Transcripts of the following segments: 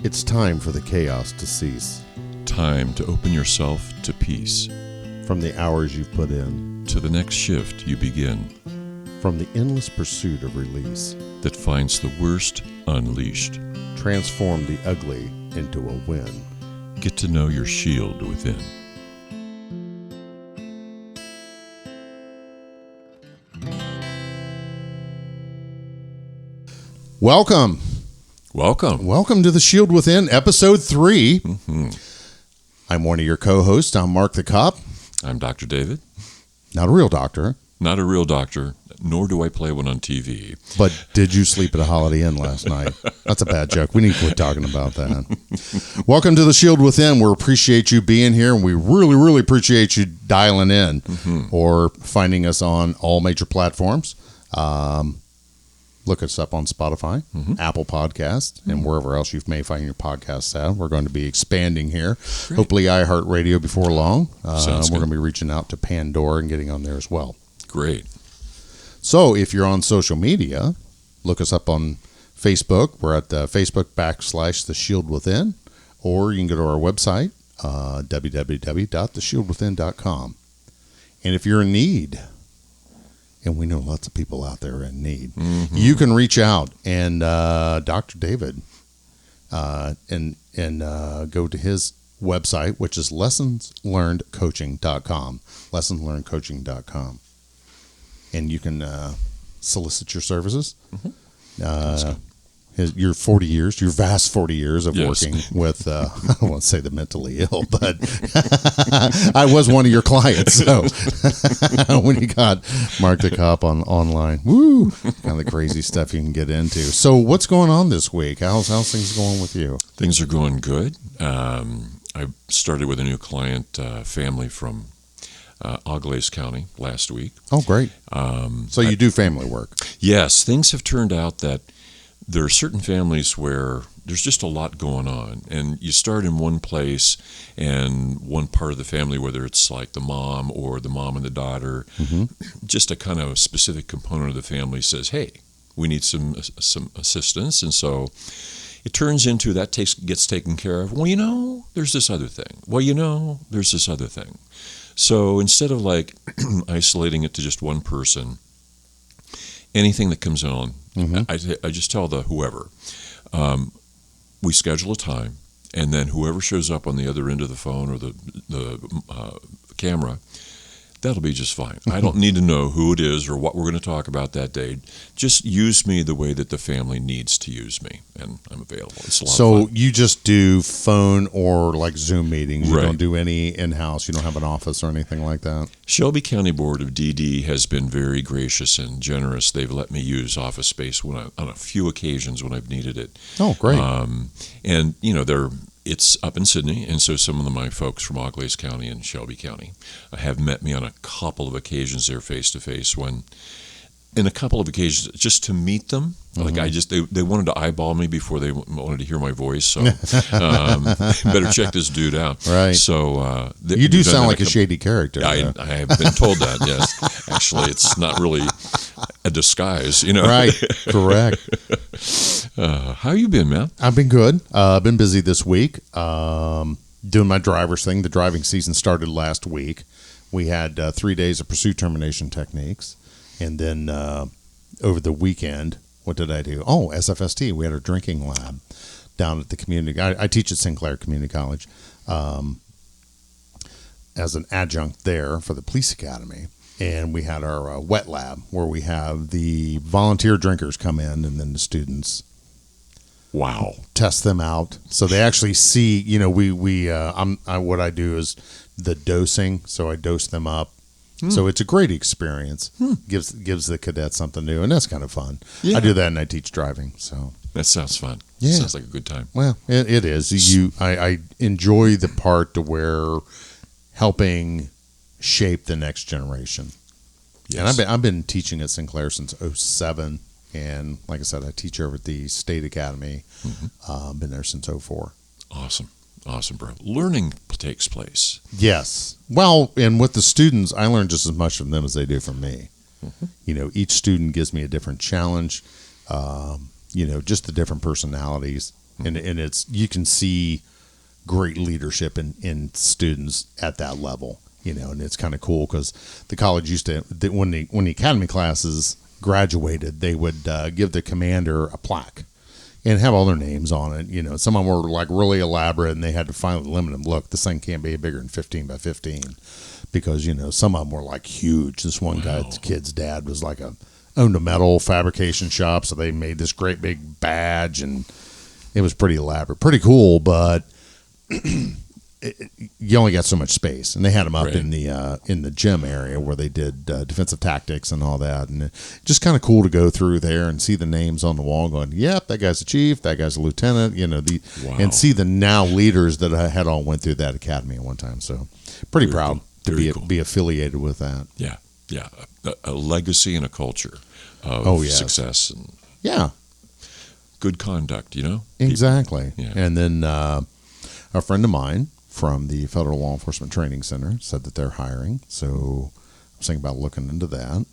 It's time for the chaos to cease. Time to open yourself to peace. From the hours you've put in. To the next shift you begin. From the endless pursuit of release. That finds the worst unleashed. Transform the ugly into a win. Get to know your shield within. Welcome. Welcome to the Shield Within, episode 3. Mm-hmm. I'm one of your co-hosts. I'm Marc the Cop. I'm Dr. David. Not a real doctor. Not a real doctor, nor do I play one on TV. But did you sleep at a Holiday Inn last night? That's a bad joke. We need to quit talking about that. Welcome to the Shield Within. We appreciate you being here, and we really, really appreciate you dialing in or finding us on all major platforms. Look us up on Spotify, Apple Podcasts, and wherever else you may find your podcasts at. We're going to be expanding here. Great. Hopefully iHeartRadio before long. Sounds we're good. going to be reaching out to Pandora and getting on there as well. Great. So if you're on social media, look us up on Facebook. We're at Facebook.com/The Shield Within, or you can go to our website, www.theshieldwithin.com. And if you're in need, and we know lots of people out there in need, you can reach out and Dr. David and go to his website, which is lessonslearnedcoaching.com, lessonslearnedcoaching.com. And you can solicit your services. Your 40 years, your vast 40 years of working with, I don't want to say the mentally ill, but I was one of your clients. So when you got Marc the Cop online, woo, kind of the crazy stuff you can get into. So what's going on this week? How's things going with you? Things are going good. I started with a new client family from Auglaize County last week. Oh, great. So you do family work. Yes, things have turned out that there are certain families where there's just a lot going on, and you start in one place and one part of the family, whether it's like the mom or the mom and the daughter, just a kind of specific component of the family says, hey, we need some assistance. And so it turns into that gets taken care of. Well, there's this other thing. There's this other thing. So instead of like isolating it to just one person, anything that comes on, I just tell the whoever, we schedule a time, and then whoever shows up on the other end of the phone or the camera, that'll be just fine. I don't need to know who it is or what we're going to talk about that day. Just use me the way that the family needs to use me, and I'm available. It's a lot of fun. You just do phone or like Zoom meetings. You Right. don't do any in-house. You don't have an office or anything like that. Shelby County Board of DD has been very gracious and generous. They've let me use office space on a few occasions when I've needed it. Oh, great. And it's up in Sydney, and so some of my folks from Auglaize County and Shelby County have met me on a couple of occasions there face to face. In a couple of occasions, just to meet them, like they wanted to eyeball me before they wanted to hear my voice. So better check this dude out. Right. So you do sound like a shady character. I have been told that. Yes, actually, it's not really a disguise. Right. Correct. How you been, man? I've been good. I've been busy this week. Doing my driver's thing. The driving season started last week. We had 3 days of pursuit termination techniques. And then over the weekend, what did I do? Oh, SFST. We had our drinking lab down at the community. I teach at Sinclair Community College as an adjunct there for the police academy. And we had our wet lab where we have the volunteer drinkers come in and then the students test them out. So they actually see, what I do is the dosing. So I dose them up. So it's a great experience. Gives the cadets something new, and that's kind of fun. Yeah. I do that, and I teach driving. So that sounds fun. Yeah. Sounds like a good time. Well, it is. I enjoy the part to where helping shape the next generation. Yes. And I've been teaching at Sinclair since 2007, and like I said, I teach over at the State Academy. Been there since 2004. Awesome, bro. Learning takes place. Yes. Well, and with the students, I learn just as much from them as they do from me. Each student gives me a different challenge. Just the different personalities. and it's you can see great leadership in students at that level, and it's kind of cool because the college used to, when the academy classes graduated, they would give the commander a plaque and have all their names on it. Some of them were like really elaborate, and they had to finally limit them. Look, this thing can't be bigger than 15 by 15 because some of them were like huge. This one guy's kid's dad was like owned a metal fabrication shop, so they made this great big badge, and it was pretty elaborate, pretty cool, but you only got so much space, and they had them up in the gym area where they did defensive tactics and all that, and just kind of cool to go through there and see the names on the wall, going, "Yep, that guy's a chief, that guy's a lieutenant," and see the now leaders that I had all went through that academy at one time. So, pretty proud to be affiliated with that. Yeah, a legacy and a culture of success and good conduct. Exactly. Yeah. And then a friend of mine from the Federal Law Enforcement Training Center said that they're hiring. So I was thinking about looking into that,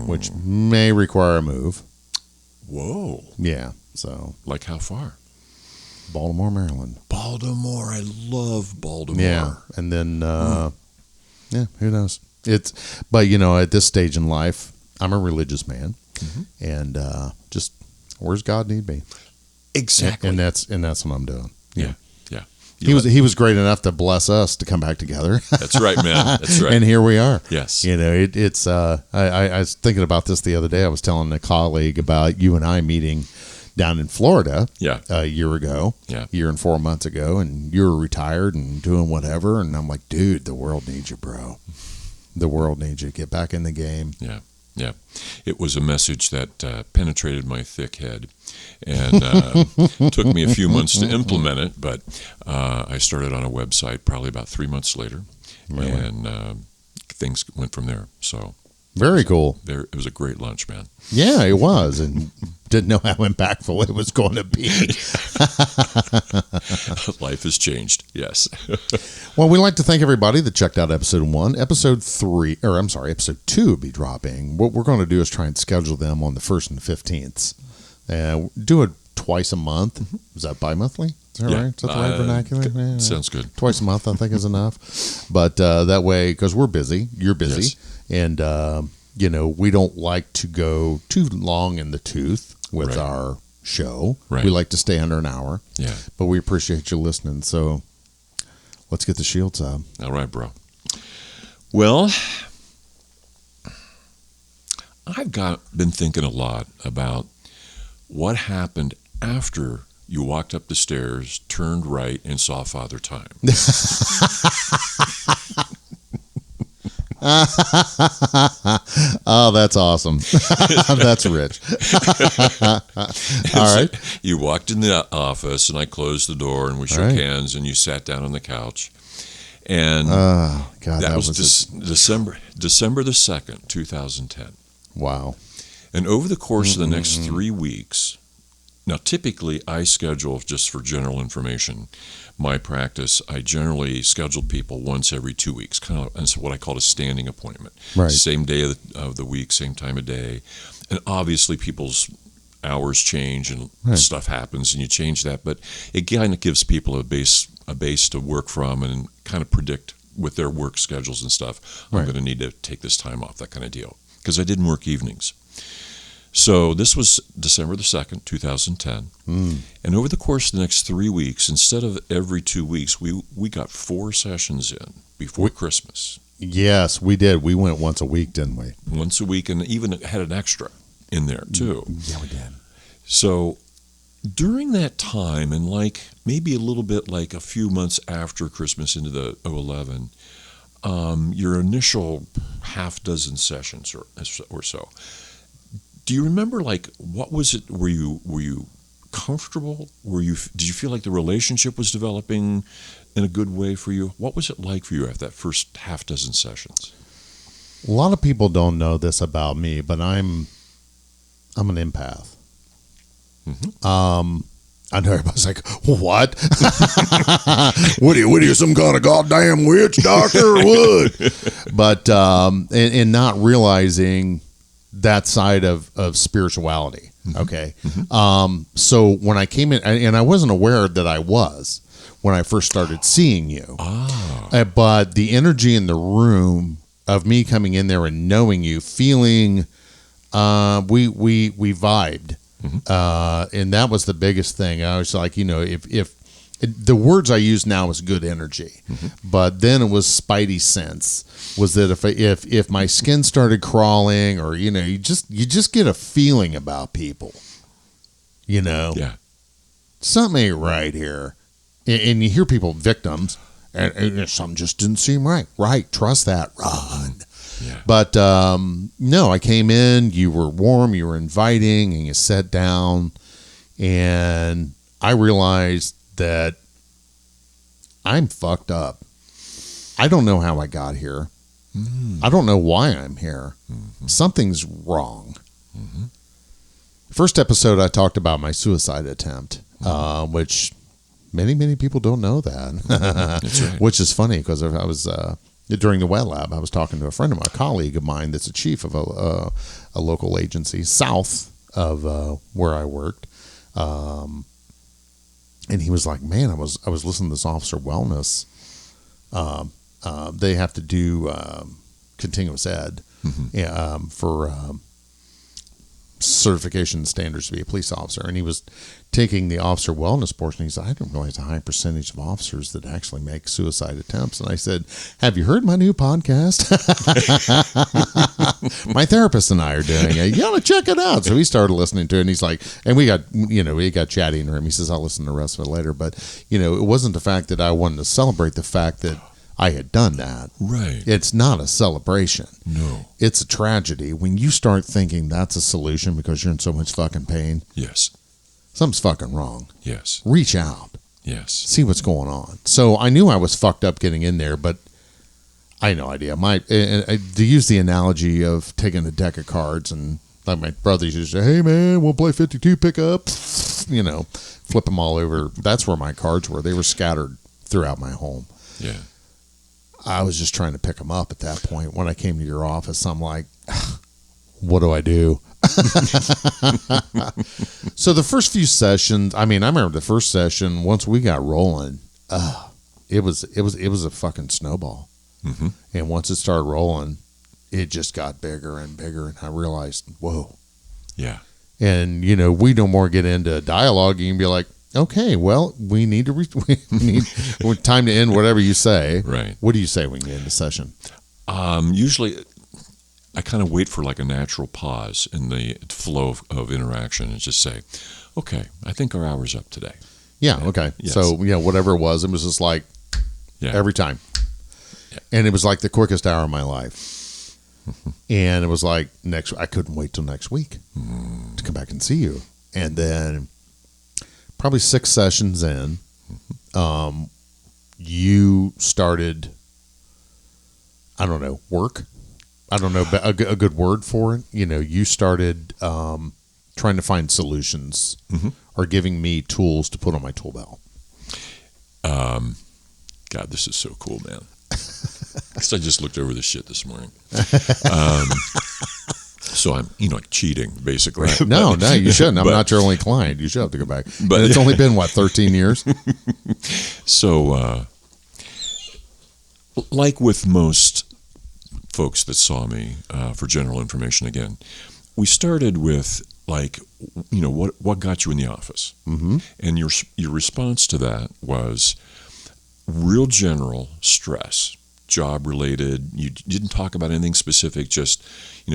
which may require a move. Whoa. Yeah. So. Like how far? Baltimore, Maryland. Baltimore. I love Baltimore. Yeah. And then, who knows? But at this stage in life, I'm a religious man, and just where's God need be? Exactly. And that's what I'm doing. Yeah. He was great enough to bless us to come back together. That's right, man. That's right. And here we are. Yes. It's I was thinking about this the other day. I was telling a colleague about you and I meeting down in Florida a year ago, year and 4 months ago, and you were retired and doing whatever, and I'm like, dude, the world needs you, bro. The world needs you. Get back in the game. Yeah. It was a message that penetrated my thick head, and took me a few months to implement it, but I started on a website probably about 3 months later, and things went from there. So very cool. It was a great lunch, man. Yeah, it was, and didn't know how impactful it was going to be. Life has changed, yes. Well, we'd like to thank everybody that checked out episode 1. Episode 2 will be dropping. What we're going to do is try and schedule them on the 1st and 15th. Do it twice a month. Is that bi-monthly? Is that right? Is that the right vernacular? Sounds good. Twice a month, I think, is enough. But that way, because we're busy, you're busy, and we don't like to go too long in the tooth with our show. Right. We like to stay under an hour. Yeah. But we appreciate you listening. So let's get the shields up. All right, bro. Well, I've been thinking a lot about what happened after you walked up the stairs, turned right, and saw Father Time. Oh, that's awesome. That's rich. All right. You walked in the office, and I closed the door, and we shook hands, and you sat down on the couch. And that was December the 2nd, 2010. Wow. And over the course of the next 3 weeks, now typically I schedule, just for general information, my practice, I generally schedule people once every 2 weeks, kind of what I call a standing appointment. Right. Same day of the week, same time of day. And obviously people's hours change and stuff happens, and you change that. But it kind of gives people a base to work from and kind of predict with their work schedules and stuff. I'm going to need to take this time off, that kind of deal. Because I didn't work evenings. So this was December the 2nd, 2010. And over the course of the next 3 weeks, instead of every 2 weeks, we got 4 sessions in before Christmas. Yes, we did. We went once a week, didn't we? Once a week, and even had an extra in there, too. Yeah, we did. So during that time, and maybe a little bit like a few months after Christmas into the 2011, your initial half dozen sessions or so, do you remember, what was it? Were you comfortable? Did you feel like the relationship was developing in a good way for you? What was it like for you after that first half dozen sessions? A lot of people don't know this about me, but I'm an empath. I know everybody's like, what? What are you, some kind of goddamn witch doctor or what? But, and not realizing that side of spirituality. Mm-hmm. Okay. So when I came in, and I wasn't aware that I was when I first started seeing you, but the energy in the room of me coming in there and knowing you, feeling, we vibed. And that was the biggest thing. I was like, if the words I use now is good energy, but then it was spidey sense. Was that if my skin started crawling, or you just get a feeling about people, Yeah. something ain't right here, and you hear people victims, and something just didn't seem right. Right, trust that. Run. Yeah. But no, I came in. You were warm. You were inviting, and you sat down, and I realized that I'm fucked up. I don't know how I got here. I don't know why I'm here. Something's wrong. First episode, I talked about my suicide attempt, which many people don't know that. That's right. Which is funny because I was during the wet lab. I was talking to a friend of mine, a colleague of mine, that's a chief of a local agency south of where I worked. And he was like, "Man, I was listening to this officer wellness. They have to do continuous ed for certification standards to be a police officer." And he was taking the officer wellness portion. He said, "I didn't realize a high percentage of officers that actually make suicide attempts." And I said, "Have you heard my new podcast?" My therapist and I are doing it. You gotta check it out. So he started listening to it, and he's like, and we got chatty in the room. He says, "I'll listen to the rest of it later." But it wasn't the fact that I wanted to celebrate the fact that I had done that. Right. It's not a celebration. No. It's a tragedy. When you start thinking that's a solution because you're in so much fucking pain, Yes. something's fucking wrong. Yes. Reach out. Yes. See what's going on. So I knew I was fucked up getting in there, but I had no idea. To use the analogy of taking a deck of cards, and like my brothers used to say, "Hey man, we'll play 52 pickup," flip them all over. That's where my cards were. They were scattered throughout my home. Yeah. I was just trying to pick them up at that point. When I came to your office, I'm like, what do I do? So the first few sessions, I remember the first session, once we got rolling, it was a fucking snowball. And once it started rolling, it just got bigger and bigger. And I realized, whoa. Yeah. And, we no more get into dialogue. You can be like, okay, well, we need time to end whatever you say. Right. What do you say when you end the session? Usually I kind of wait for like a natural pause in the flow of interaction and just say, "Okay, I think our hour's up today." Yeah. Okay. Yes. So, whatever it was just like every time. Yeah. And it was like the quickest hour of my life. And it was like I couldn't wait till next week to come back and see you. And then probably 6 sessions in, you started, I don't know, work. I don't know a good word for it. You started trying to find solutions or giving me tools to put on my tool belt. God, this is so cool, man. Because I just looked over this shit this morning. So I'm, cheating, basically. Right. No, you shouldn't. I'm not your only client. You should have to go back. But it's only been, 13 years? So, like with most folks that saw me, for general information again, we started with, what got you in the office? And your response to that was real general stress. Job related. You didn't talk about anything specific, just,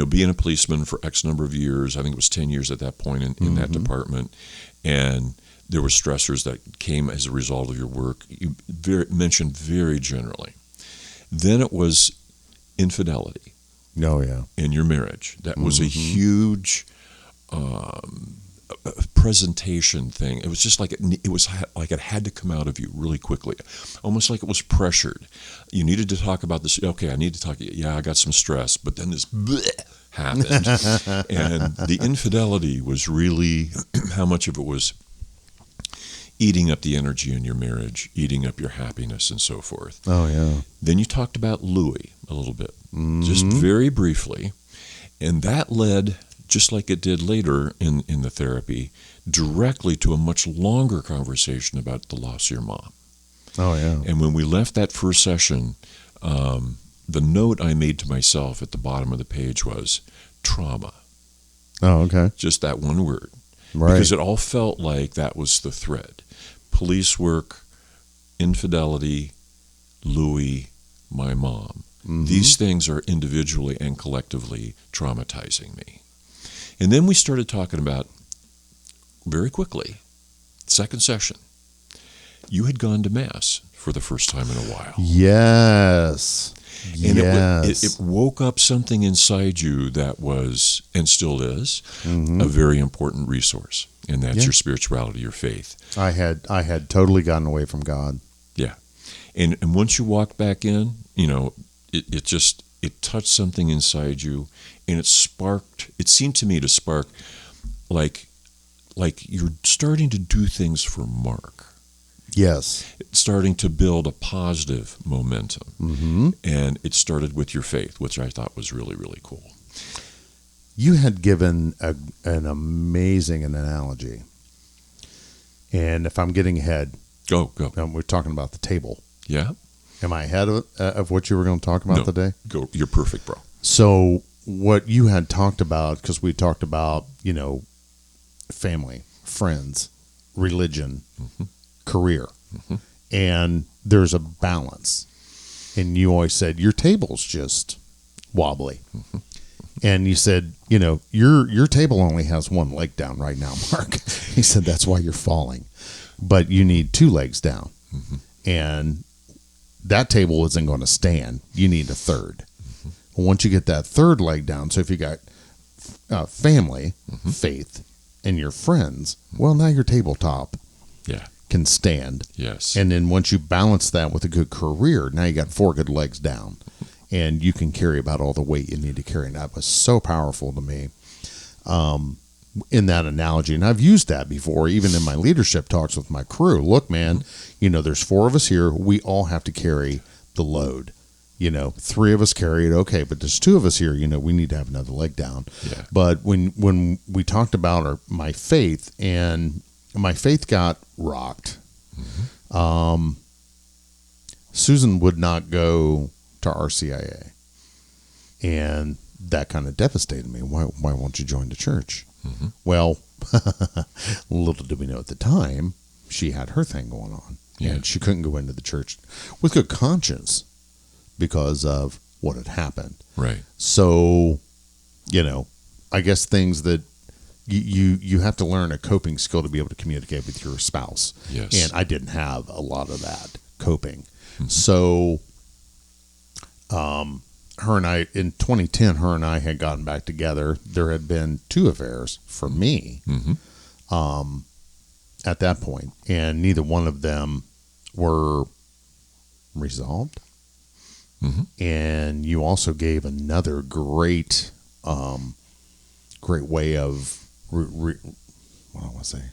being a policeman for X number of years. I think it was 10 years at that point in that department. And there were stressors that came as a result of your work. You mentioned very generally. Then it was infidelity. Oh, yeah. In your marriage. That was a huge presentation thing. It was just like it had to come out of you really quickly, almost like it was pressured. You needed to talk about this. Okay, I need to talk. Yeah, I got some stress, but then this happened, and the infidelity was really how much of it was eating up the energy in your marriage, eating up your happiness, and so forth. Oh yeah. Then you talked about Louis a little bit, just very briefly. And that led, just like it did later in the therapy, directly to a much longer conversation about the loss of your mom. Oh, yeah. And when we left that first session, the note I made to myself at the bottom of the page was trauma. Oh, okay. Just that one word. Right. Because it all felt like that was the thread. Police work, infidelity, Louis, my mom. Mm-hmm. These things are individually and collectively traumatizing me. And then we started talking about, very quickly, second session, you had gone to Mass for the first time in a while. Yes. And yes. it woke up something inside you that was, and still is, Mm-hmm. a very important resource. And that's Yeah. your spirituality, your faith. I had totally gotten away from God. Yeah. And once you walked back in, it touched something inside you, and it seemed to me to spark like you're starting to do things for Marc. Yes. It's starting to build a positive momentum. Mm-hmm. And it started with your faith, which I thought was really, really cool. You had given an amazing analogy. And if I'm getting ahead, Go. we're talking about the table. Yeah? Am I ahead of what you were going to talk about No. today? Go. You're perfect, bro. So what you had talked about, because we talked about, family, friends, religion, Mm-hmm. career, and there's a balance. And you always said, your table's just wobbly. Mm-hmm. And you said, your table only has one leg down right now, Marc. He said, that's why you're falling. But you need two legs down. Mm-hmm. And that table isn't going to stand. You need a third. Once you get that third leg down, so if you got family, faith, and your friends, well, now your tabletop Yeah. can stand. Yes. And then once you balance that with a good career, now you got four good legs down, and you can carry about all the weight you need to carry. And that was so powerful to me in that analogy. And I've used that before, even in my leadership talks with my crew. Look, man, there's four of us here. We all have to carry the load. Three of us carry it, okay, but there's two of us here, we need to have another leg down. Yeah. But when we talked about my faith, and my faith got rocked, Susan would not go to RCIA, and that kind of devastated me. Why won't you join the church? Mm-hmm. Well, little did we know at the time, she had her thing going on, and she couldn't go into the church with good conscience because of what had happened. Right. So, I guess things that you have to learn a coping skill to be able to communicate with your spouse. Yes. And I didn't have a lot of that coping. Mm-hmm. So, her and I, in 2010, her and I had gotten back together. There had been two affairs for me at that point, and neither one of them were resolved. Mm-hmm. And you also gave another great way of what do I want to say?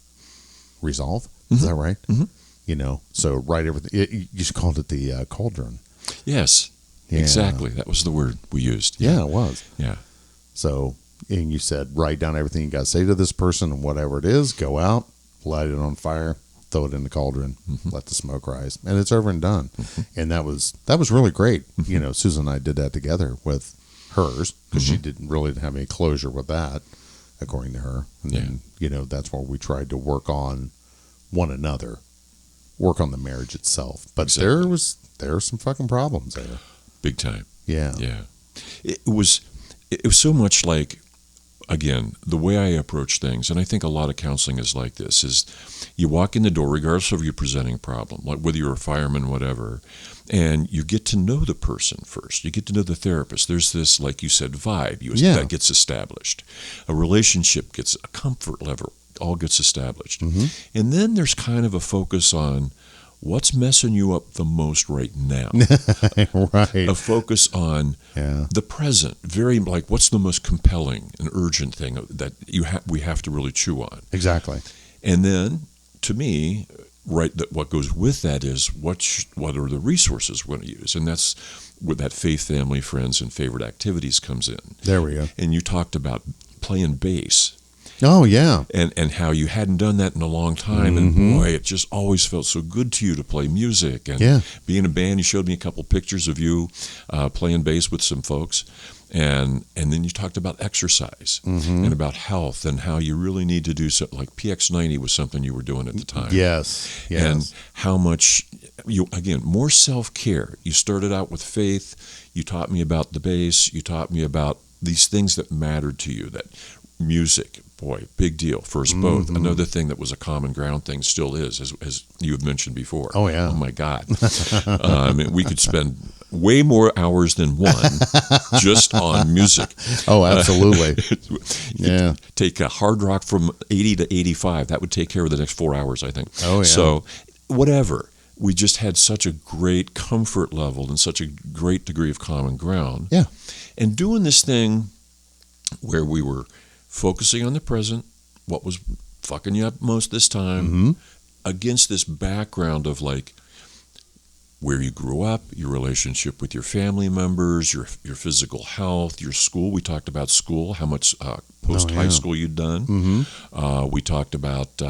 Resolve. Mm-hmm. Is that right? Mm-hmm. So write everything. You called it the cauldron. Yes. Yeah. Exactly. That was the word we used. Yeah, it was. Yeah. So, and you said, write down everything you got to say to this person, and whatever it is, go out, light it on fire, throw it in the cauldron, let the smoke rise, and it's over and done. And that was really great. Susan and I did that together with hers, because she didn't really have any closure with that, according to her. And then, that's why we tried to work on one another, work on the marriage itself. But there were some fucking problems there. Big time. Yeah. Yeah. It was so much like, again, the way I approach things, and I think a lot of counseling is like this, is you walk in the door, regardless of your presenting problem, like whether you're a fireman, whatever, and you get to know the person first. You get to know the therapist. There's this, like you said, vibe that gets established. A relationship gets, a comfort level all gets established. Mm-hmm. And then there's kind of a focus on what's messing you up the most right now. Right. A focus on the present. Very like, what's the most compelling and urgent thing that we have to really chew on. Exactly. And then, to me, right, that what goes with that is what are the resources we're going to use, and that's where that faith, family, friends, and favorite activities comes in. There we go. And you talked about playing bass. Oh, yeah. And how you hadn't done that in a long time. And boy, it just always felt so good to you to play music. And be in a band. You showed me a couple pictures of you playing bass with some folks. And then you talked about exercise and about health and how you really need to do something. Like PX90 was something you were doing at the time. Yes. And how much, more self-care. You started out with faith. You taught me about the bass. You taught me about these things that mattered to you, that music, boy, big deal for us both. Another thing that was a common ground thing still is, as you have mentioned before. Oh, yeah. Oh, my God. We could spend way more hours than one just on music. Oh, absolutely. Yeah. Take a hard rock from 80 to 85. That would take care of the next 4 hours, I think. Oh, yeah. So, whatever. We just had such a great comfort level and such a great degree of common ground. Yeah. And doing this thing where we were focusing on the present, what was fucking you up most this time, against this background of like where you grew up, your relationship with your family members, your physical health, your school. We talked about school, how much post-high school you'd done. We talked about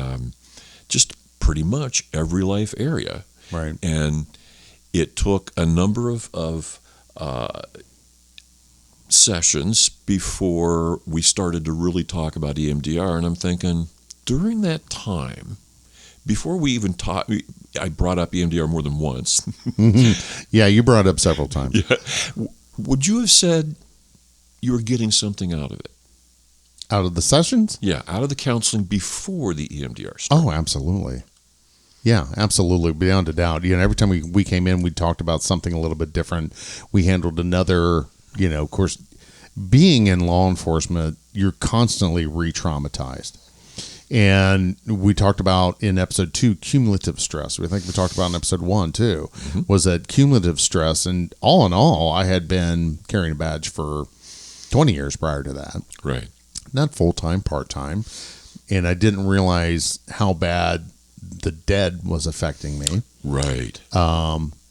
just pretty much every life area. Right. And it took a number of sessions before we started to really talk about EMDR, and I'm thinking during that time, before we even taught, I brought up EMDR more than once. Yeah, you brought it up several times. Yeah. Would you have said you were getting something out of it? Out of the sessions? Yeah, out of the counseling before the EMDR started. Oh, absolutely. Yeah, absolutely, beyond a doubt. Every time we came in, we talked about something a little bit different. We handled another. Of course, being in law enforcement, you're constantly re-traumatized. And we talked about in episode 2, cumulative stress. I think we talked about in episode 1 too, was that cumulative stress. And all in all, I had been carrying a badge for 20 years prior to that. Right. Not full-time, part-time. And I didn't realize how bad the dead was affecting me. Right.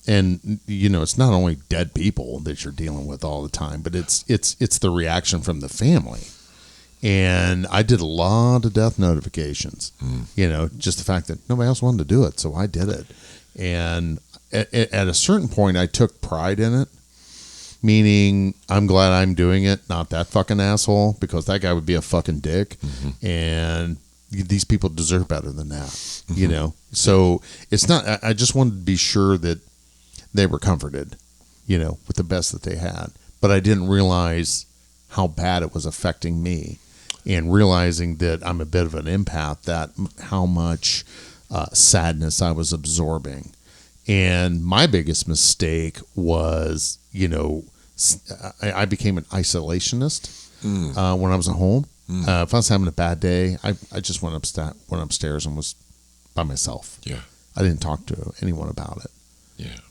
And it's not only dead people that you're dealing with all the time, but it's the reaction from the family. And I did a lot of death notifications. Just the fact that nobody else wanted to do it, so I did it. And at a certain point, I took pride in it, meaning I'm glad I'm doing it, not that fucking asshole, because that guy would be a fucking dick, and these people deserve better than that. So it's not. I just wanted to be sure that they were comforted, with the best that they had. But I didn't realize how bad it was affecting me, and realizing that I'm a bit of an empath, that how much sadness I was absorbing. And my biggest mistake was, I became an isolationist when I was at home. If I was having a bad day, I just went upstairs and was by myself. Yeah. I didn't talk to anyone about it.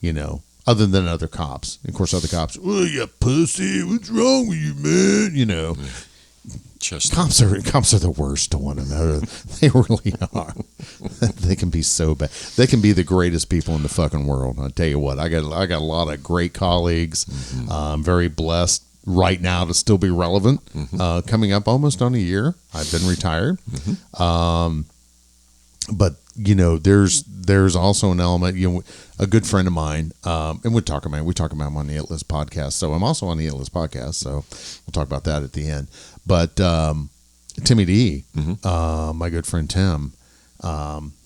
Yeah. Other than other cops. Of course, other cops, oh, you pussy, what's wrong with you, man? Yeah. Cops are the worst to one another. They really are. They can be so bad. They can be the greatest people in the fucking world. I'll tell you what, I got a lot of great colleagues. I'm very blessed right now to still be relevant. Coming up almost on a year. I've been retired. But there's also an element. A good friend of mine, and we talk about him on the It List podcast. So I'm also on the It List podcast. So we'll talk about that at the end. But Timmy D, my good friend Tim,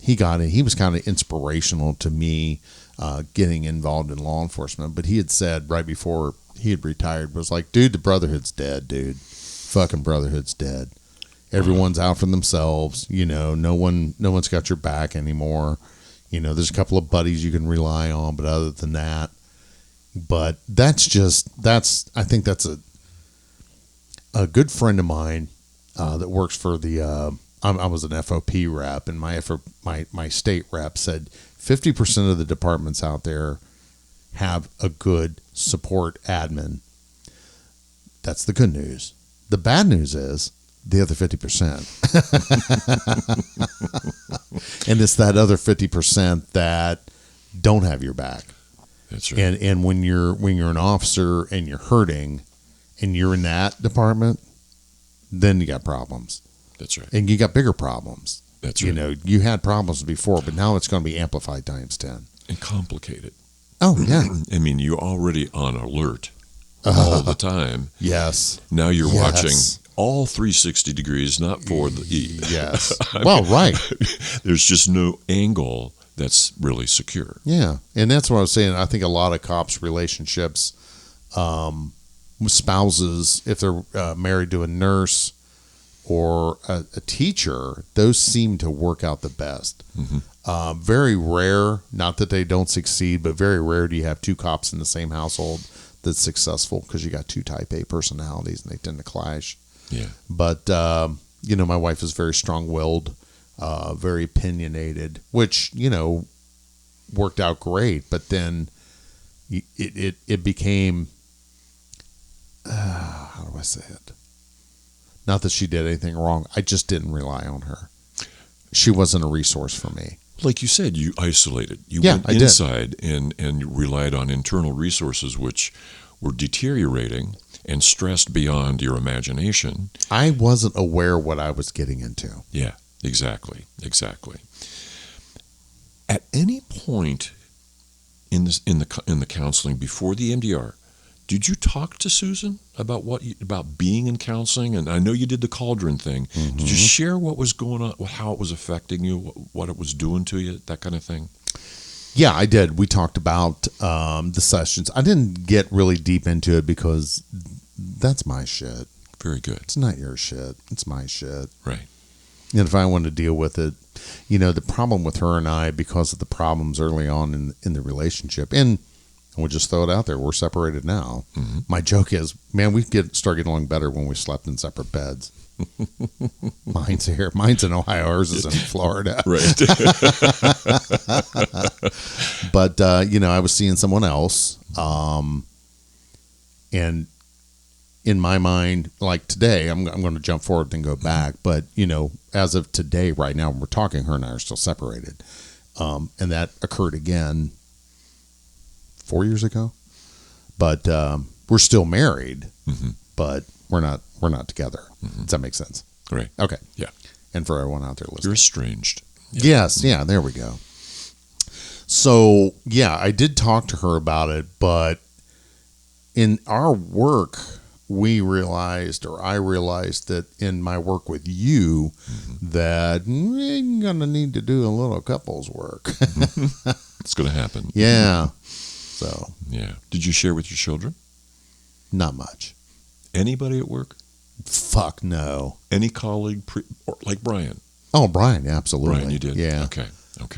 he was kind of inspirational to me getting involved in law enforcement. But he had said right before he had retired, was like, dude, the Brotherhood's dead, dude. Fucking Brotherhood's dead. Everyone's out for themselves. No one's got your back anymore. There's a couple of buddies you can rely on, but other than that, I think that's a good friend of mine that works for the. I was an FOP rep, and my state rep said 50% of the departments out there have a good support admin. That's the good news. The bad news is the other 50%. And it's that other 50% that don't have your back. That's right. And when you're an officer and you're hurting and you're in that department, then you got problems. That's right. And you got bigger problems. That's right. You know, you had problems before, but now it's going to be amplified times 10. And complicated. Oh, yeah. I mean, you're already on alert all the time. Yes. Now you're Yes. watching all 360 degrees, not for the E. Yes. Well, right. There's just no angle that's really secure. Yeah. And that's what I was saying. I think a lot of cops' relationships with spouses, if they're married to a nurse or a teacher, those seem to work out the best. Mm-hmm. Very rare, not that they don't succeed, but very rare do you have two cops in the same household that's successful, because you got two type A personalities and they tend to clash. Yeah. But, you know, my wife is very strong-willed, very opinionated, which, you know, worked out great. But then it became, how do I say it? Not that she did anything wrong. I just didn't rely on her. She wasn't a resource for me. Like you said, you isolated. You Yeah, went I did. inside and you relied on internal resources, which were deteriorating and stressed beyond your imagination. I wasn't aware what I was getting into. Yeah, exactly. At any point in the counseling before the EMDR, did you talk to Susan about about being in counseling? And I know you did the cauldron thing. Mm-hmm. Did you share what was going on, how it was affecting you, what it was doing to you, that kind of thing? Yeah, I did. We talked about the sessions. I didn't get really deep into it because that's my shit. Very good. It's not your shit. It's my shit. Right. And if I wanted to deal with it, you know, the problem with her and I, because of the problems early on in the relationship, and we'll just throw it out there, we're separated now. Mm-hmm. My joke is, man, we start getting along better when we slept in separate beds. Mine's here. Mine's in Ohio. Ours is in Florida. Right. But, you know, I was seeing someone else. And in my mind, like today, I'm going to jump forward and go back. But, you know, as of today, right now, when we're talking, her and I are still separated. And that occurred again 4 years ago. But we're still married, Mm-hmm. but we're not together. Mm-hmm. Does that make sense? Right. Okay. Yeah. And for everyone out there listening. You're estranged. Yeah. Yes. Yeah, there we go. So, yeah, I did talk to her about it, but in our work, I realized that in my work with you, Mm-hmm. that we're going to need to do a little couples work. It's going to happen. Yeah. So, Yeah. Did you share with your children? not much. Anybody at work? Fuck no. Any colleague? Or like Brian? Oh, Brian, absolutely. Brian, you did? Yeah. Okay.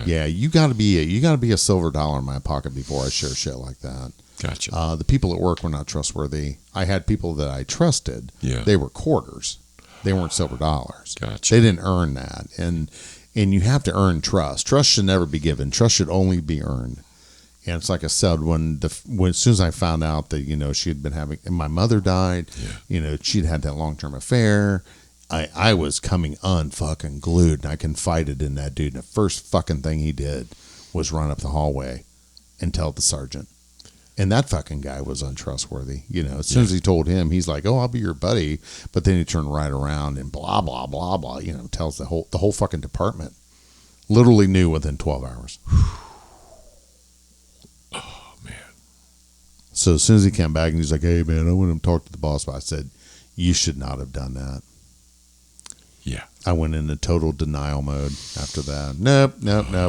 Yeah, you got to be a silver dollar in my pocket before I share shit like that. Gotcha. The people at work were not trustworthy. I had people that I trusted. Yeah. They were quarters. They weren't silver dollars. Gotcha. They didn't earn that. And you have to earn trust. Trust should never be given. Trust should only be earned. And it's like I said, when as soon as I found out that, you know, she had been having, and my mother died, Yeah. you know, she'd had that long-term affair, I was coming unfucking glued, and I confided in that dude. And the first fucking thing he did was run up the hallway and tell the sergeant. And that fucking guy was untrustworthy. You know, as soon as he told him, he's like, "Oh, I'll be your buddy," but then he turned right around and blah blah blah blah. You know, tells the whole fucking department. Literally knew within 12 hours. Oh, man. So as soon as he came back and he's like, "Hey, man, I went and talked to the boss," I said, "You should not have done that." Yeah. I went into total denial mode after that. Nope.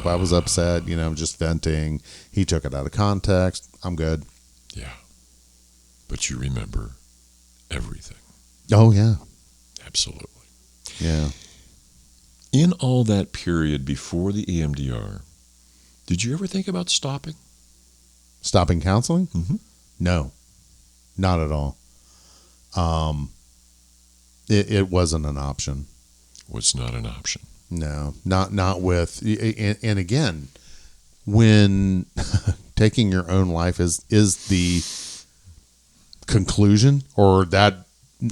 I was upset, you know, just venting. He took it out of context. I'm good. Yeah. But you remember everything. Oh, yeah. Absolutely. Yeah. In all that period before the EMDR, did you ever think about stopping? Stopping counseling? Mm-hmm. No, not at all. It wasn't an option. Was not an option. No, not with, and again, when taking your own life is the conclusion, or that,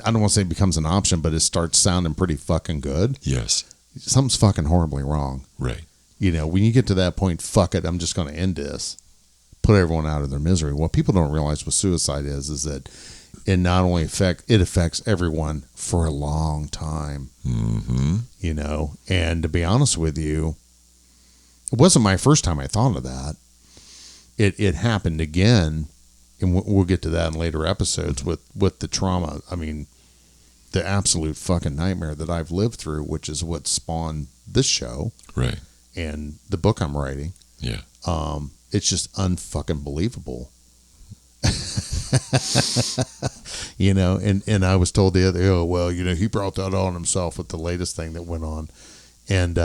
I don't want to say it becomes an option, but it starts sounding pretty fucking good. Yes. Something's fucking horribly wrong. Right. You know, when you get to that point, fuck it, I'm just going to end this. Put everyone out of their misery. What people don't realize with suicide is that it not only affects everyone for a long time. Mm-hmm. You know, and to be honest with you, it wasn't my first time I thought of that. It happened again, and we'll get to that in later episodes with the trauma. I mean, the absolute fucking nightmare that I've lived through, which is what spawned this show, Right, and the book I'm writing. yeah. It's just unfucking believable. You know, and I was told the other, oh, well, you know, he brought that on himself with the latest thing that went on. And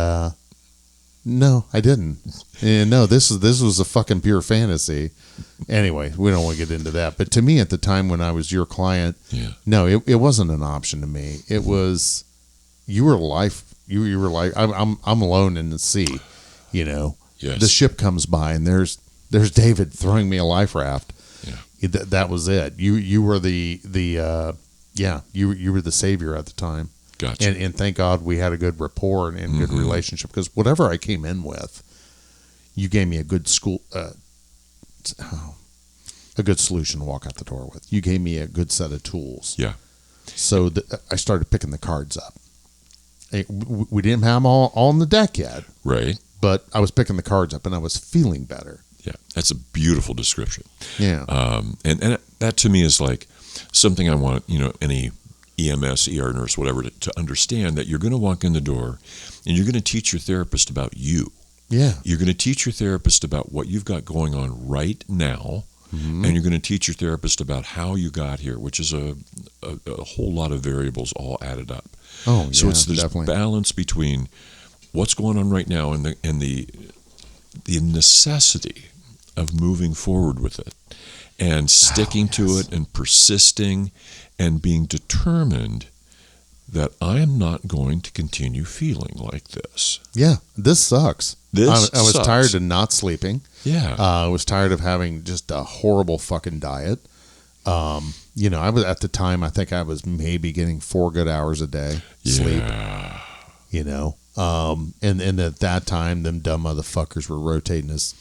no, I didn't. And no, this was a fucking pure fantasy. Anyway, we don't want to get into that. But to me at the time when I was your client, Yeah. no, it wasn't an option to me. It was, you were life. You were like, I'm alone in the sea, you know. Yes. The ship comes by and there's David throwing me a life raft. Yeah. That was it. You were you were the savior at the time. Gotcha. And thank God we had a good rapport and good relationship, because whatever I came in with, you gave me a good a good solution to walk out the door with. You gave me a good set of tools. Yeah. So I started picking the cards up. We didn't have them all on the deck yet. Right. But I was picking the cards up and I was feeling better. Yeah. That's a beautiful description. Yeah. And that to me is like something I want, you know, any EMS, ER nurse, whatever, to understand that you're going to walk in the door and you're going to teach your therapist about you. Yeah. You're going to teach your therapist about what you've got going on right now. Mm-hmm. And you're going to teach your therapist about how you got here, which is a whole lot of variables all added up. Oh, yeah, so it's this definitely. balance between what's going on right now and the necessity of moving forward with it and sticking to it and persisting and being determined that I am not going to continue feeling like this. Yeah, this sucks. I was sucks. tired of not sleeping. Yeah. I was tired of having just a horrible fucking diet. You know, I was at the time, I think I was maybe getting 4 good hours a day sleep. You know, and at that time, them dumb motherfuckers were rotating us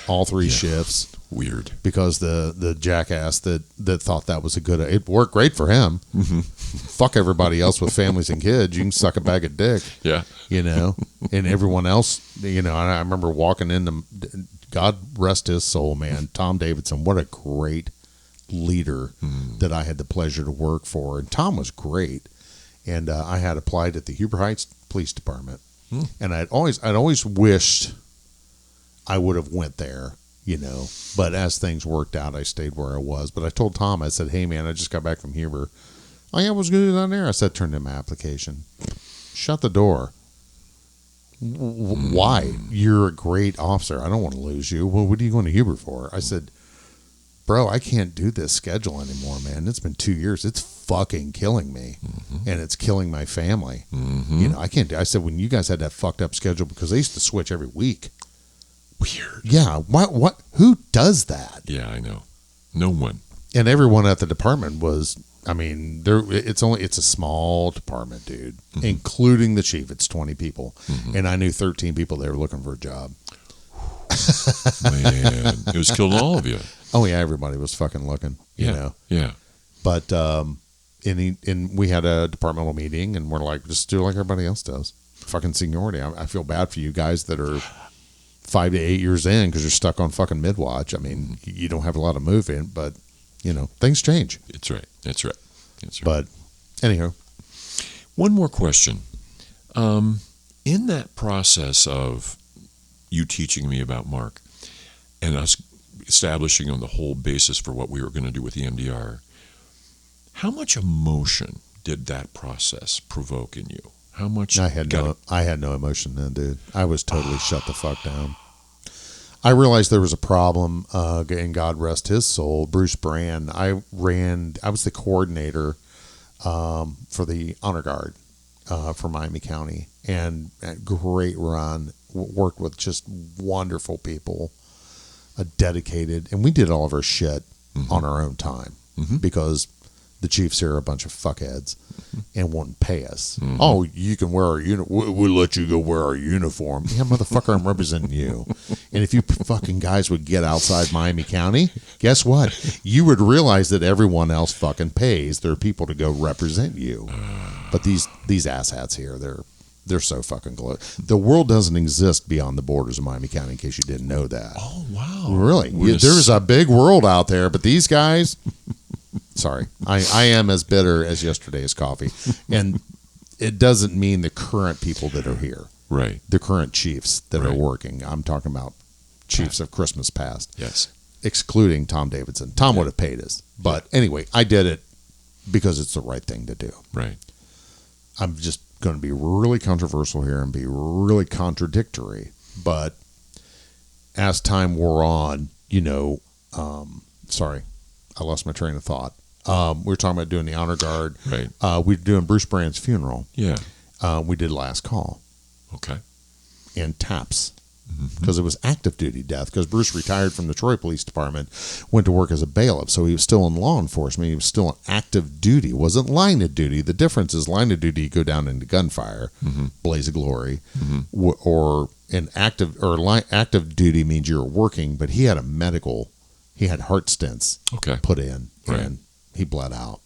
all 3 shifts. Weird. Because the jackass that thought that was it worked great for him. Mm-hmm. Fuck everybody else with families and kids. You can suck a bag of dick. Yeah. You know, and everyone else, you know, I remember walking into, God rest his soul, man, Tom Davidson, what a great leader that I had the pleasure to work for. And Tom was great. And I had applied at the Huber Heights Police Department. And I'd always wished I would have went there, you know, but as things worked out, I stayed where I was. But I told Tom, I said, hey, man, I just got back from Huber. Oh, yeah, what's good down there? I said, turn in my application. Shut the door. Why? You're a great officer. I don't want to lose you. Well, what are you going to Huber for? I said, bro, I can't do this schedule anymore, man. It's been 2 years. It's fucking killing me. And it's killing my family. You know, I can't do. I said, when you guys had that fucked up schedule, because they used to switch every week. Weird. Yeah. What? Who does that? Yeah, I know. No one. And everyone at the department was, I mean, it's a small department, dude, including the chief. It's 20 people. And I knew 13 people that were looking for a job. Man, it was killing all of you. Oh, yeah, everybody was fucking looking, you know. Yeah. But and we had a departmental meeting, and we're like, just do like everybody else does. Fucking seniority. I feel bad for you guys that are 5 to 8 years in because you're stuck on fucking mid-watch. I mean, you don't have a lot of movement, but, you know, things change. That's right. But anyhow. One more question. In that process of you teaching me about Marc and us establishing on the whole basis for what we were going to do with EMDR, how much emotion did that process provoke in you? How much? I had no emotion then, dude. I was totally shut the fuck down. I realized there was a problem, and God rest his soul, Bruce Brand. I was the coordinator for the Honor Guard for Miami County, and a great run. Worked with just wonderful people, dedicated, and we did all of our shit on our own time because the chiefs here are a bunch of fuckheads and won't pay us. Oh, you can wear our uniform. We'll let you go wear our uniform. Yeah, motherfucker, I'm representing you. And if you fucking guys would get outside Miami County, guess what? You would realize that everyone else fucking pays their people to go represent you. But these asshats here, they're so fucking close. The world doesn't exist beyond the borders of Miami County, in case you didn't know that. Oh, wow. Really? There's a big world out there, but these guys... Sorry, I am as bitter as yesterday's coffee. And it doesn't mean the current people that are here. Right. The current chiefs that are working. I'm talking about chiefs of Christmas past. Yes. Excluding Tom Davidson. Tom would have paid us. But anyway, I did it because it's the right thing to do. Right. I'm just going to be really controversial here and be really contradictory. But as time wore on, sorry, I lost my train of thought. We were talking about doing the honor guard. Right. We were doing Bruce Brand's funeral. Yeah. We did last call. Okay. And TAPS. Because it was active duty death. Because Bruce retired from the Troy Police Department, went to work as a bailiff. So he was still in law enforcement. He was still on active duty. Wasn't line of duty. The difference is line of duty, you go down into gunfire, blaze of glory, or active duty means you're working. But he had a medical. He had heart stents put in, and he bled out.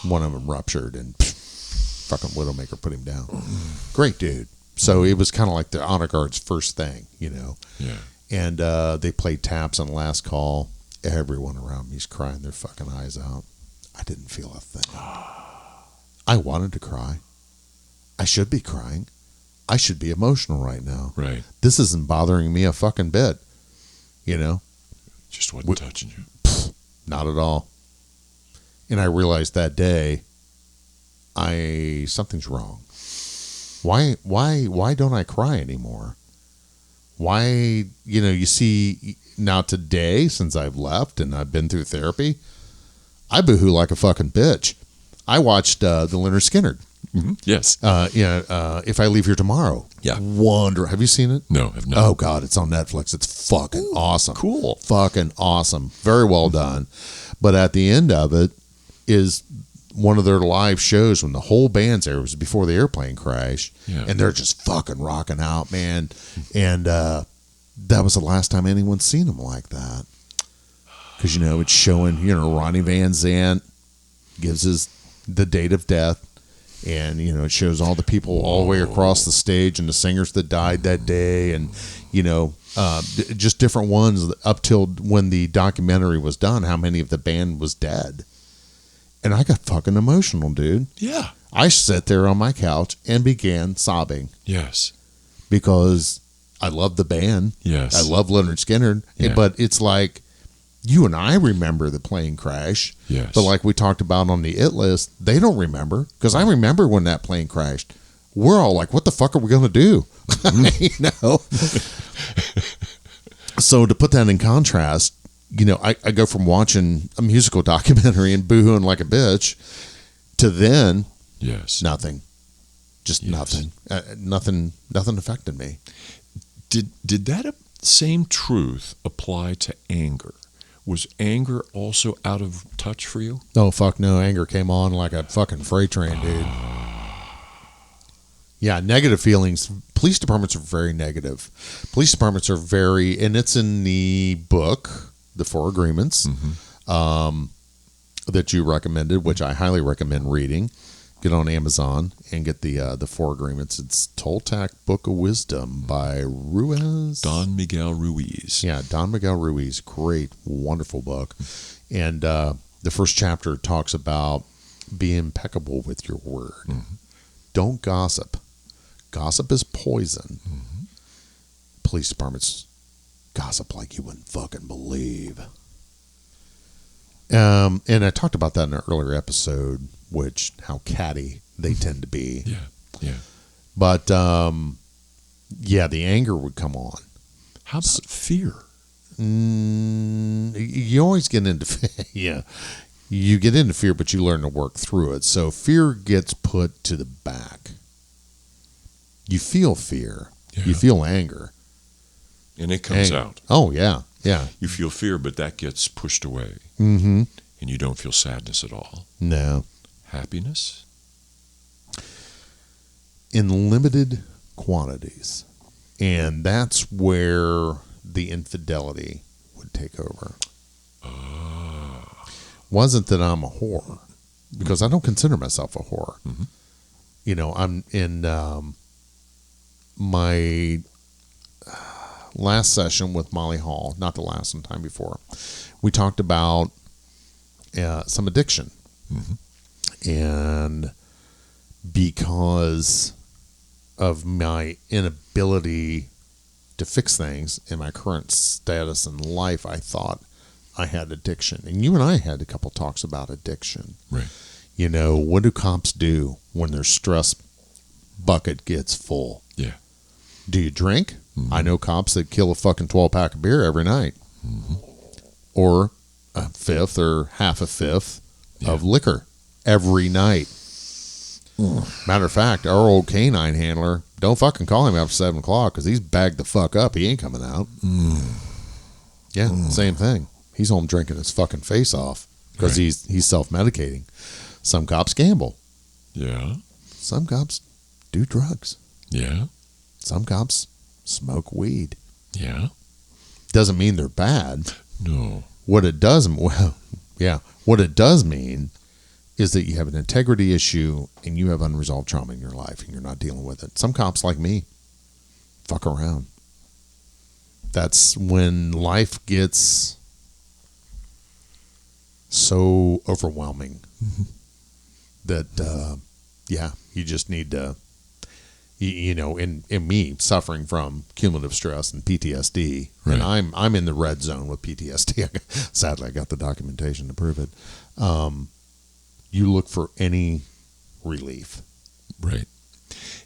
One of them ruptured, and fucking Widowmaker put him down. Great dude. So it was kind of like the honor guard's first thing, Yeah. And they played TAPS on last call. Everyone around me's crying their fucking eyes out. I didn't feel a thing. I wanted to cry. I should be crying. I should be emotional right now. Right. This isn't bothering me a fucking bit, Just wasn't touching you. Not at all. And I realized that day, something's wrong. Why don't I cry anymore? Why, you see now today, since I've left and I've been through therapy, I boohoo like a fucking bitch. I watched the Leonard Skinner. Yes. If I Leave Here Tomorrow. Yeah. Have you seen it? No, I've not. Oh God, it's on Netflix. It's fucking awesome. Cool. Fucking awesome. Very well done. But at the end of it is one of their live shows when the whole band's there. It was before the airplane crash. Yeah. And they're just fucking rocking out, man. And that was the last time anyone's seen them like that. Because, it's showing, Ronnie Van Zant gives the date of death. And, it shows all the people all the way across the stage and the singers that died that day. And, just different ones up till when the documentary was done, how many of the band was dead. And I got fucking emotional, dude. Yeah. I sat there on my couch and began sobbing. Yes. Because I love the band. Yes. I love Leonard Skinner. Yeah. But it's like, you and I remember the plane crash. Yes. But like we talked about on the IT list, they don't remember. Because I remember when that plane crashed. We're all like, what the fuck are we going to do? So to put that in contrast, I go from watching a musical documentary and boohooing like a bitch to then nothing. Just nothing. Nothing affected me. Did that same truth apply to anger? Was anger also out of touch for you? Oh, fuck no. Anger came on like a fucking freight train, dude. Yeah, negative feelings. Police departments are very negative. Police departments are and it's in the book, The 4 Agreements, that you recommended, which I highly recommend reading. Get on Amazon and get the 4 Agreements. It's Toltec Book of Wisdom by Ruiz. Don Miguel Ruiz. Yeah, Don Miguel Ruiz. Great, wonderful book. And the first chapter talks about be impeccable with your word. Mm-hmm. Don't gossip. Gossip is poison. Mm-hmm. Police departments gossip like you wouldn't fucking believe. And I talked about that in an earlier episode, how catty they tend to be. Yeah. But, the anger would come on. How about fear? You always get into, you get into fear, but you learn to work through it. So fear gets put to the back. You feel fear. Yeah. You feel anger. And it comes out. Oh, yeah. Yeah. You feel fear, but that gets pushed away. Mm-hmm. and you don't feel sadness at all. No. Happiness? In limited quantities. And that's where the infidelity would take over. Wasn't that I'm a whore, because I don't consider myself a whore. Mm-hmm. You know, I'm in my last session with Molly Hall, not the last, one time before. We talked about some addiction. Mm-hmm. And because of my inability to fix things in my current status in life, I thought I had addiction. And you and I had a couple talks about addiction. Right. You know, what do cops do when their stress bucket gets full? Yeah. Do you drink? Mm-hmm. I know cops that kill a fucking 12-pack of beer every night. Mm-hmm. Or a fifth or half a fifth of liquor every night. Matter of fact, our old canine handler, don't fucking call him after 7 o'clock because he's bagged the fuck up. He ain't coming out. Yeah, same thing. He's home drinking his fucking face off because he's self-medicating. Some cops gamble. Yeah. Some cops do drugs. Yeah. Some cops smoke weed. Yeah. Doesn't mean they're bad. No. What it does mean is that you have an integrity issue and you have unresolved trauma in your life and you're not dealing with it. Some cops like me fuck around. That's when life gets so overwhelming that, you just need to, you know, in me suffering from cumulative stress and PTSD, and I'm in the red zone with PTSD. Sadly, I got the documentation to prove it. You look for any relief. Right.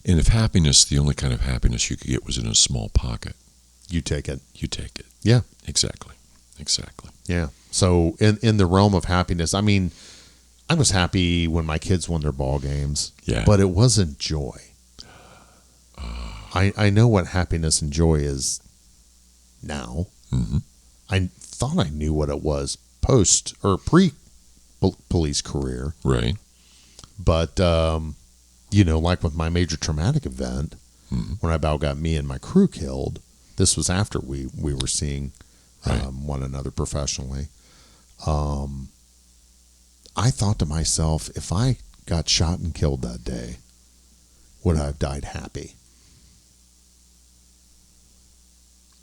And if happiness, the only kind of happiness you could get was in a small pocket, You take it. you take it. Yeah. Exactly. Yeah. So in the realm of happiness, I mean, I was happy when my kids won their ball games. Yeah. But it wasn't joy. I know what happiness and joy is now. Mm-hmm. I thought I knew what it was post or pre-police career. Right. But, you know, like with my major traumatic event, when I about got me and my crew killed, this was after we were seeing one another professionally. I thought to myself, if I got shot and killed that day, would I have died happy?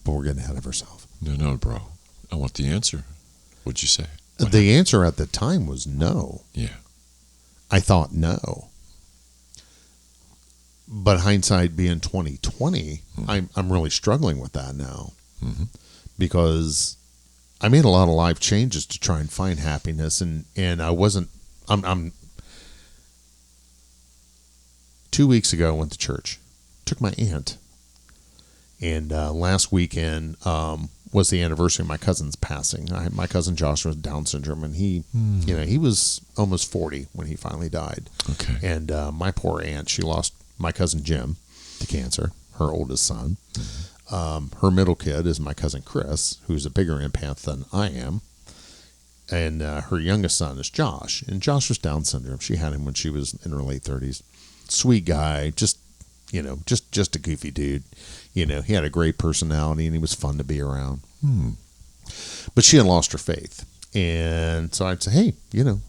But we're getting ahead of ourselves. No, bro. I want the answer. What'd you say? The answer at the time was no. Yeah. I thought no. But hindsight being 2020, I'm really struggling with that now. Mm-hmm. Because I made a lot of life changes to try and find happiness, and I wasn't. I'm 2 weeks ago I went to church, took my aunt, and last weekend was the anniversary of my cousin's passing. My cousin Joshua has Down syndrome, and he was almost 40 when he finally died. Okay. And my poor aunt, she lost my cousin Jim to cancer, her oldest son. Her middle kid is my cousin Chris, who's a bigger empath than I am. And her youngest son is Josh. And Josh was Down syndrome. She had him when she was in her late 30s. Sweet guy, just a goofy dude. You know, he had a great personality and he was fun to be around. But she had lost her faith. And so I'd say, hey,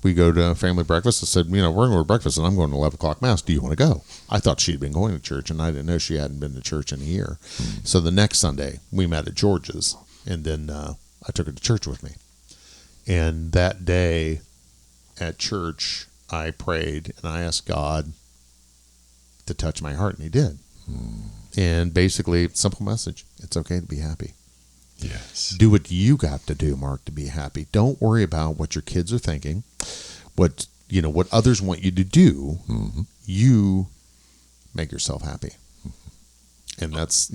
we go to family breakfast. I said, we're going to go to breakfast and I'm going to 11 o'clock mass. Do you want to go? I thought she'd been going to church and I didn't know she hadn't been to church in a year. So the next Sunday we met at George's and then I took her to church with me. And that day at church, I prayed and I asked God to touch my heart, and he did. And basically, simple message. It's okay to be happy. Yes. Do what you got to do, Mark, to be happy. Don't worry about what your kids are thinking, what others want you to do. You make yourself happy. And that's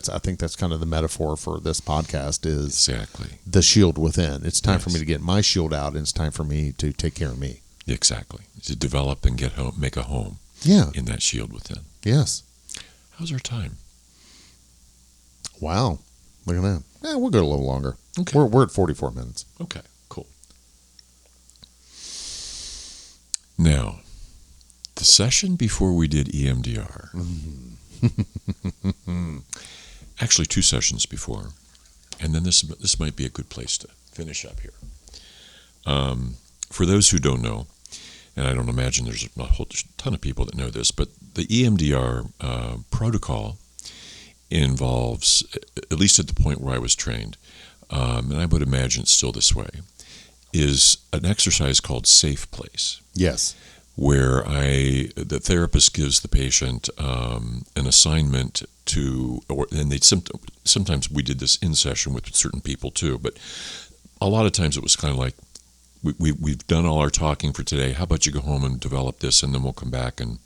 I think that's kind of the metaphor for this podcast is exactly the shield within. It's time for me to get my shield out, and it's time for me to take care of me. Exactly. To develop and get home, make a home. Yeah. In that shield within. Yes. How's our time? Wow. Look at that. Yeah, we'll go a little longer. Okay. We're at 44 minutes. Okay, cool. Now, the session before we did EMDR, actually 2 sessions before, and then this might be a good place to finish up here. For those who don't know, and I don't imagine there's a whole ton of people that know this, but the EMDR protocol involves, at least at the point where I was trained, and I would imagine it's still this way, is an exercise called Safe Place. Yes. Where the therapist gives the patient an assignment and sometimes we did this in session with certain people too, but a lot of times it was kind of like, we've done all our talking for today. How about you go home and develop this, and then we'll come back and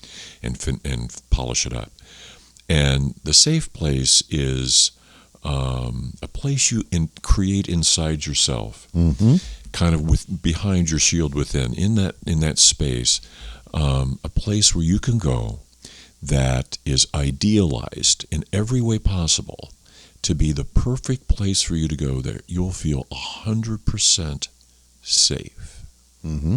polish it up. And the Safe Place is a place you create inside yourself, kind of behind your shield within. In that space, a place where you can go that is idealized in every way possible to be the perfect place for you to go. There, you'll feel 100% safe. Mm-hmm.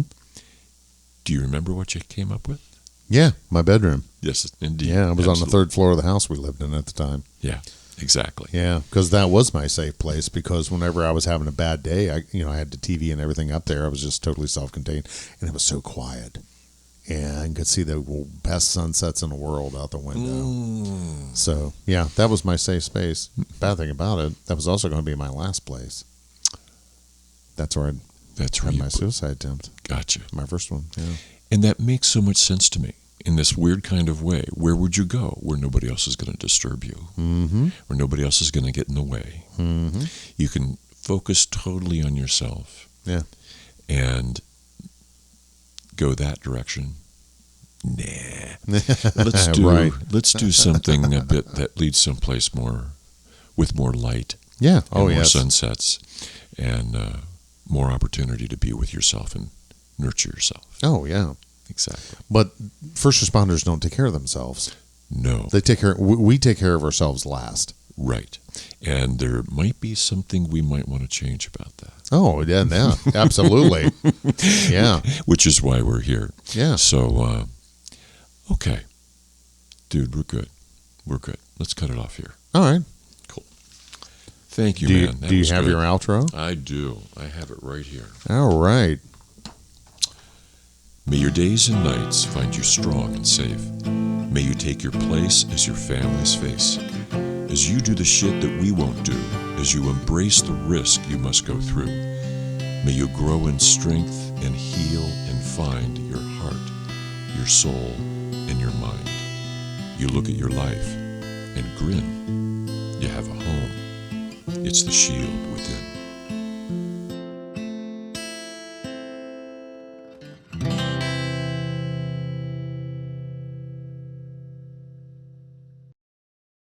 Do you remember what you came up with? Yeah, my bedroom. Yes, indeed. Yeah, I was Absolutely. on the 3rd floor of the house we lived in at the time. Yeah, exactly. Yeah, because that was my safe place. Because whenever I was having a bad day, I had the TV and everything up there. I was just totally self-contained, and it was so quiet, and I could see the best sunsets in the world out the window. So yeah, that was my safe space. Bad thing about it, that was also going to be my last place. That's where I had my suicide attempt. Gotcha. My first one. Yeah. And that makes so much sense to me in this weird kind of way. Where would you go? Where nobody else is going to disturb you. Mm-hmm. Where nobody else is going to get in the way. Mm-hmm. You can focus totally on yourself. Yeah. And go that direction. Nah. Let's do something a bit that leads someplace with more light. Yeah. More sunsets and more opportunity to be with yourself and nurture yourself. Oh yeah. Exactly. But first responders don't take care of themselves. No. They take care. We take care of ourselves last. Right. And there might be something we might want to change about that. Oh, yeah, absolutely. Yeah. Which is why we're here. Yeah. So, okay. Dude, we're good. We're good. Let's cut it off here. All right. Cool. Thank you, man. Do you have your outro? I do. I have it right here. All right. May your days and nights find you strong and safe. May you take your place as your family's face. As you do the shit that we won't do, as you embrace the risk you must go through. May you grow in strength and heal and find your heart, your soul, and your mind. You look at your life and grin. You have a home. It's the shield within.